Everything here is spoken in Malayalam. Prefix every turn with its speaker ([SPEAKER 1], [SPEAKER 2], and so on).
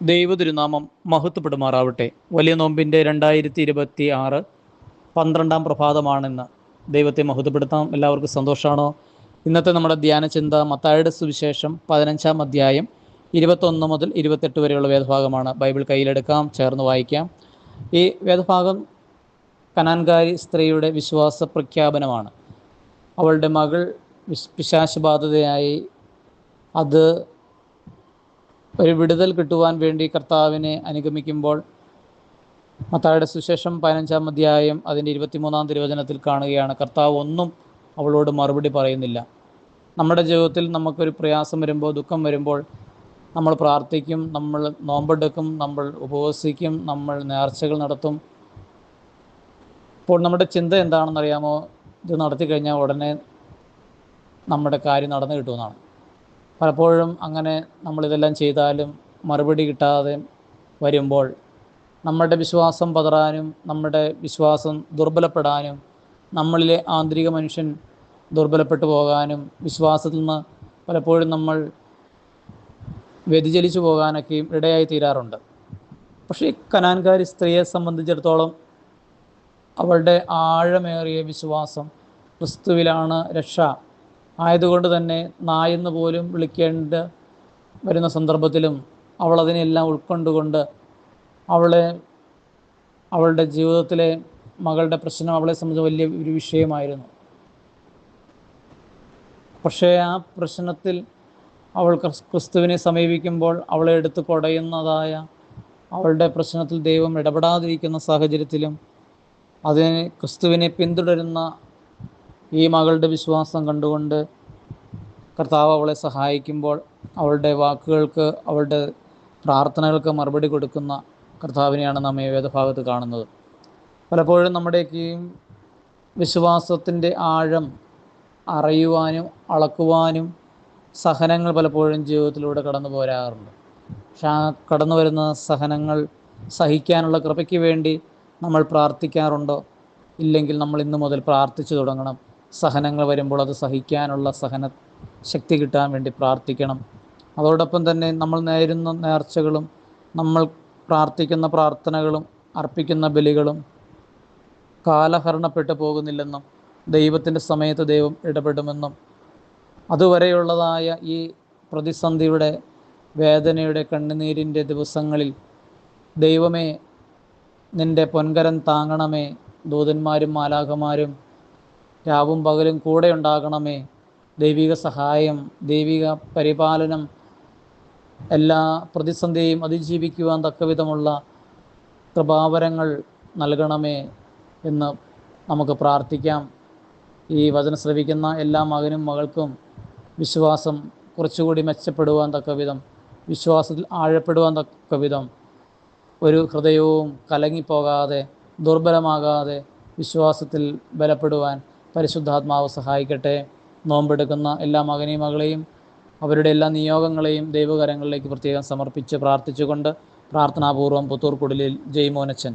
[SPEAKER 1] ദൈവതിരുനാമം മഹത്വപ്പെടുമാറാവട്ടെ. വലിയ നോമ്പിൻ്റെ 2026 12-ാം പ്രഭാതമാണെന്ന്. ദൈവത്തെ മഹത്വപ്പെടുത്താം. എല്ലാവർക്കും സന്തോഷമാണോ? ഇന്നത്തെ നമ്മുടെ ധ്യാന ചിന്ത മത്തായിയുടെ സുവിശേഷം 15-ാം അധ്യായം 21 മുതൽ 28 വരെയുള്ള വേദഭാഗമാണ്. ബൈബിൾ കയ്യിലെടുക്കാം, ചേർന്ന് വായിക്കാം. ഈ വേദഭാഗം കനാൻകാരി സ്ത്രീയുടെ വിശ്വാസ പ്രഖ്യാപനമാണ്. അവളുടെ മകൾ പിശാച് ബാധിതയായി. അത് ഒരു വിടുതൽ കിട്ടുവാൻ വേണ്ടി കർത്താവിനെ അനുഗമിക്കുമ്പോൾ മത്തായിയുടെ സുവിശേഷം 15-ാം അധ്യായം അതിൻ്റെ 23-ാം തിരുവചനത്തിൽ കാണുകയാണ്, കർത്താവ് ഒന്നും അവളോട് മറുപടി പറയുന്നില്ല. നമ്മുടെ ജീവിതത്തിൽ നമുക്കൊരു പ്രയാസം വരുമ്പോൾ, ദുഃഖം വരുമ്പോൾ നമ്മൾ പ്രാർത്ഥിക്കും, നമ്മൾ നോമ്പെടുക്കും, നമ്മൾ ഉപവസിക്കും, നമ്മൾ നേർച്ചകൾ നടത്തും. അപ്പോൾ നമ്മുടെ ചിന്ത എന്താണെന്നറിയാമോ? ഇത് നടത്തി കഴിഞ്ഞാൽ ഉടനെ നമ്മുടെ കാര്യം നടന്നു കിട്ടുമെന്നാണ്. പലപ്പോഴും അങ്ങനെ നമ്മളിതെല്ലാം ചെയ്താലും മറുപടി കിട്ടാതെ വരുമ്പോൾ നമ്മുടെ വിശ്വാസം പതറാനും നമ്മുടെ വിശ്വാസം ദുർബലപ്പെടാനും നമ്മളിലെ ആന്തരിക മനുഷ്യൻ ദുർബലപ്പെട്ടു പോകാനും വിശ്വാസത്തിൽ നിന്ന് പലപ്പോഴും നമ്മൾ വ്യതിചലിച്ചു പോകാനൊക്കെയും ഇടയായി തീരാറുണ്ട്. പക്ഷേ ഈ കനാൻകാരി സ്ത്രീയെ സംബന്ധിച്ചിടത്തോളം അവളുടെ ആഴമേറിയ വിശ്വാസം ക്രിസ്തുവിലാണ് രക്ഷ ആയതുകൊണ്ട് തന്നെ നായെന്ന് പോലും വിളിക്കേണ്ട വരുന്ന സന്ദർഭത്തിലും അവൾ അതിനെല്ലാം ഉൾക്കൊണ്ടുകൊണ്ട് അവളുടെ ജീവിതത്തിലെ മകളുടെ പ്രശ്നം അവളെ സംബന്ധിച്ച് വലിയ ഒരു വിഷയമായിരുന്നു. പക്ഷേ ആ പ്രശ്നത്തിൽ അവൾ ക്രിസ്തുവിനെ സമീപിക്കുമ്പോൾ അവളെ എടുത്ത് കുടയുന്നതായ അവളുടെ പ്രശ്നത്തിൽ ദൈവം ഇടപെടാതിരിക്കുന്ന സാഹചര്യത്തിലും അതിനെ ക്രിസ്തുവിനെ പിന്തുടരുന്ന ഈ മകളുടെ വിശ്വാസം കണ്ടുകൊണ്ട് കർത്താവ് അവളെ സഹായിക്കുമ്പോൾ അവളുടെ വാക്കുകൾക്ക്, അവളുടെ പ്രാർത്ഥനകൾക്ക് മറുപടി കൊടുക്കുന്ന കർത്താവിനെയാണ് നാം ഈ വേദഭാഗത്ത് കാണുന്നത്. പലപ്പോഴും നമ്മുടെയൊക്കെ വിശ്വാസത്തിൻ്റെ ആഴം അറിയുവാനും അളക്കുവാനും സഹനങ്ങൾ പലപ്പോഴും ജീവിതത്തിലൂടെ കടന്നു പോരാറുണ്ട്. പക്ഷെ ആ കടന്നു വരുന്ന സഹനങ്ങൾ സഹിക്കാനുള്ള കൃപയ്ക്ക് വേണ്ടി നമ്മൾ പ്രാർത്ഥിക്കാറുണ്ടോ? ഇല്ലെങ്കിൽ നമ്മൾ ഇന്നു മുതൽ പ്രാർത്ഥിച്ചു തുടങ്ങണം. സഹനങ്ങൾ വരുമ്പോൾ അത് സഹിക്കാനുള്ള സഹന ശക്തി കിട്ടാൻ വേണ്ടി പ്രാർത്ഥിക്കണം. അതോടൊപ്പം തന്നെ നമ്മൾ നേരുന്ന നേർച്ചകളും നമ്മൾ പ്രാർത്ഥിക്കുന്ന പ്രാർത്ഥനകളും അർപ്പിക്കുന്ന ബലികളും കാലഹരണപ്പെട്ടു പോകുന്നില്ലെന്നും ദൈവത്തിൻ്റെ സമയത്ത് ദൈവം ഇടപെടുമെന്നും അതുവരെയുള്ളതായ ഈ പ്രതിസന്ധിയുടെ വേദനയുടെ കണ്ണുനീരിൻ്റെ ദിവസങ്ങളിൽ ദൈവമേ നിൻ്റെ പൊൻകരം താങ്ങണമേ, ദൂതന്മാരും മാലാഖമാരും രാവും പകലും കൂടെ ഉണ്ടാകണമേ, ദൈവിക സഹായം, ദൈവിക പരിപാലനം, എല്ലാ പ്രതിസന്ധിയെയും അതിജീവിക്കുവാൻ തക്കവിധമുള്ള കൃപാവരങ്ങൾ നൽകണമേ എന്ന് നമുക്ക് പ്രാർത്ഥിക്കാം. ഈ വചനം ശ്രവിക്കുന്ന എല്ലാ മകനും മകൾക്കും വിശ്വാസം കുറച്ചുകൂടി മെച്ചപ്പെടുവാൻ തക്കവിധം, വിശ്വാസത്തിൽ ആഴപ്പെടുവാൻ തക്കവിധം, ഒരു ഹൃദയവും കലങ്ങിപ്പോകാതെ ദുർബലമാകാതെ വിശ്വാസത്തിൽ ബലപ്പെടുവാൻ പരിശുദ്ധാത്മാവ് സഹായിക്കട്ടെ. നോമ്പെടുക്കുന്ന എല്ലാ മകനെയും മകളെയും അവരുടെ എല്ലാ നിയോഗങ്ങളെയും ദൈവകരങ്ങളിലേക്ക് പ്രത്യേകം സമർപ്പിച്ച് പ്രാർത്ഥിച്ചുകൊണ്ട് പ്രാർത്ഥനാപൂർവ്വം പുത്തൂർ കുടിലിൽ ജയ്മോനച്ചൻ.